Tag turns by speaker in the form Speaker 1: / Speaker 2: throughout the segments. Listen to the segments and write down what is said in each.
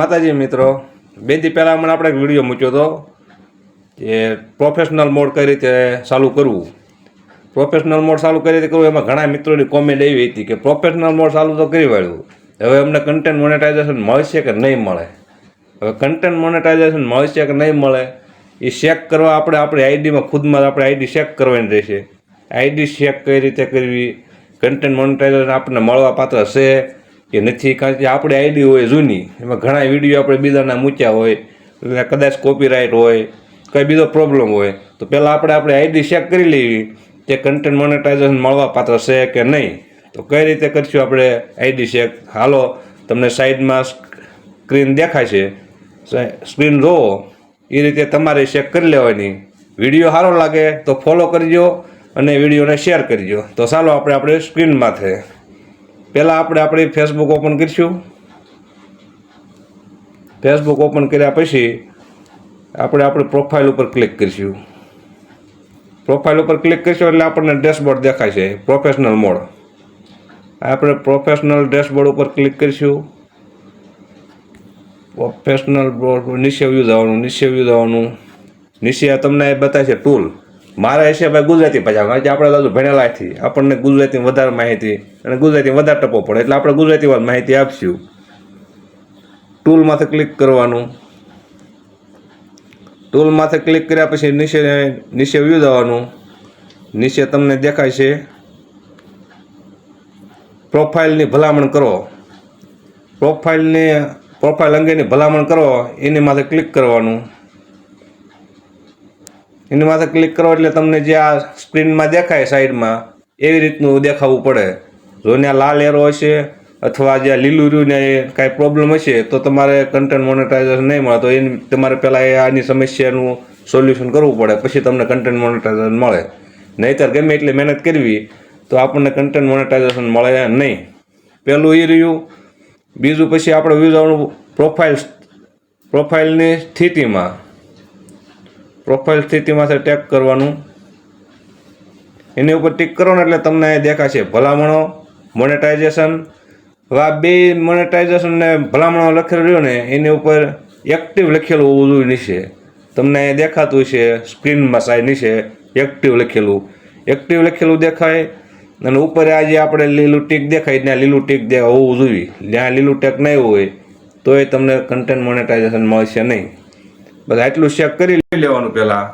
Speaker 1: માતાજી મિત્રો, બે દી પહેલાં મને આપણે એક વિડીયો મૂક્યો હતો કે પ્રોફેશનલ મોડ કઈ રીતે ચાલુ કરવું. પ્રોફેશનલ મોડ ચાલુ કઈ રીતે કરવું એમાં ઘણા મિત્રોની કોમેન્ટ એવી હતી કે પ્રોફેશનલ મોડ ચાલુ તો કરી વાળ્યું, હવે અમને કન્ટેન્ટ મોનેટાઇઝેશન મળશે કે નહીં મળે. હવે કન્ટેન્ટ મોનેટાઇઝેશન મળશે કે નહીં મળે એ ચેક કરવા આપણે આપણી આઈડીમાં ખુદમાં આપણે આઈડી ચેક કરવાની રહેશે. આઈડી ચેક કઈ રીતે કરવી, કન્ટેન્ટ મોનેટાઇઝેશન આપણને મળવા પાત્ર છે કે નથી, કારણ કે આપણી આઈડી હોય જૂની, એમાં ઘણા વિડીયો આપણે બીજાના મૂક્યા હોય એટલે કદાચ કોપીરાઇટ હોય, કંઈ બીજો પ્રોબ્લેમ હોય, તો પહેલાં આપણે આપણી આઈડી ચેક કરી લેવી કે કન્ટેન્ટ મોનેટાઇઝેશન મળવા પાત્ર છે કે નહીં. તો કઈ રીતે કરીશું આપણે આઈડી ચેક? હાલો, તમને સાઈડમાં સ્ક્રીન દેખાય છે, સ્ક્રીન જોવો એ રીતે તમારે ચેક કરી લેવાની. વિડીયો સારો લાગે તો ફોલો કરજો અને વિડીયોને શેર કરજો. તો ચાલો આપણે સ્ક્રીનમાં થાય. પહેલાં આપણે આપણી ફેસબુક ઓપન કરીશું. ફેસબુક ઓપન કર્યા પછી આપણે આપણી પ્રોફાઇલ ઉપર ક્લિક કરીશું. પ્રોફાઇલ ઉપર ક્લિક કરીશું એટલે આપણને ડેશબોર્ડ દેખાય છે, પ્રોફેશનલ મોડ. આપણે પ્રોફેશનલ ડેશબોર્ડ ઉપર ક્લિક કરીશું. પ્રોફેશનલ નીચે વ્યૂ જવાનું. નીચે તમને બતાવે છે ટૂલ. મારા હિસાબે ગુજરાતી ભાષા, કારણ કે આપણે દાદુ ભણેલાથી આપણને ગુજરાતીમાં વધારે માહિતી અને ગુજરાતીમાં વધારે ટપો પડે એટલે આપણે ગુજરાતીમાં માહિતી આપશું. ટૂલમાંથી ક્લિક કરવાનું. ટૂલમાંથી ક્લિક કર્યા પછી નીચે વ્યૂ જવાનું. નીચે તમને દેખાય છે પ્રોફાઇલની ભલામણ કરો. પ્રોફાઇલ અંગેની ભલામણ કરો એની માથે ક્લિક કરવાનું. એની માથે ક્લિક કરો એટલે તમને જે આ સ્ક્રીનમાં દેખાય સાઈડમાં એવી રીતનું દેખાવું પડે. જો ત્યાં લાલ એરો હશે અથવા જે લીલું રહ્યું ને કાંઈ પ્રોબ્લેમ હશે તો તમારે કન્ટેન્ટ મોનેટાઇઝેશન નહીં મળે. તો એની તમારે પહેલાં આની સમસ્યાનું સોલ્યુશન કરવું પડે, પછી તમને કન્ટેન્ટ મોનેટાઇઝેશન મળે. નહીંતર ગમે એટલી મહેનત કરવી તો આપણને કન્ટેન્ટ મોનેટાઇઝેશન મળે નહીં. પહેલું એ રહ્યું. બીજું પછી આપણે વ્યૂ પ્રોફાઇલની સ્થિતિમાં. પ્રોફાઇલ સ્થિતિમાંથી ટેક કરવાનું. એની ઉપર ટિક કરો ને એટલે તમને દેખાશે ભલામણો, મોનેટાઇઝેશન. હવે આ બે મોનેટાઇઝેશન ને ભલામણો લખેલું રહ્યું ને એની ઉપર એક્ટિવ લખેલું હોવું જોઈએ નીચે. તમને દેખાતું છે સ્ક્રીનમાં સાઈડ નીચે એક્ટિવ લખેલું દેખાય. અને ઉપર આ જે આપણે લીલું ટીક દેખાય ત્યાં લીલું ટીક હોવું જોઈએ. જ્યાં લીલું ટેક નહીં હોય તો એ તમને કન્ટેન્ટ મોનેટાઇઝેશન મળશે નહીં. બસ આટલું ચેક કરી લેવાનું. પહેલાં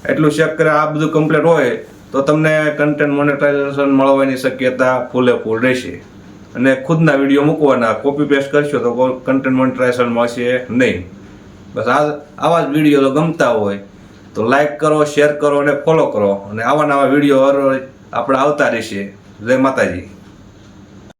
Speaker 1: એટલું ચેક કરે આ બધું કમ્પ્લીટ હોય તો તમને કન્ટેન્ટ મોનેટાઇઝેશન મળવાની શક્યતા ફૂલ રહેશે. અને ખુદના વિડીયો મૂકવાના, કોપી પેસ્ટ કરશો તો કન્ટેન્ટ મોનેટાઇઝેશન મળશે નહીં. બસ આવા જ વિડીયો તો ગમતા હોય તો લાઈક કરો, શેર કરો અને ફોલો કરો. અને આવા નવા વિડીયો આપણે આવતા રહેશે. જય માતાજી.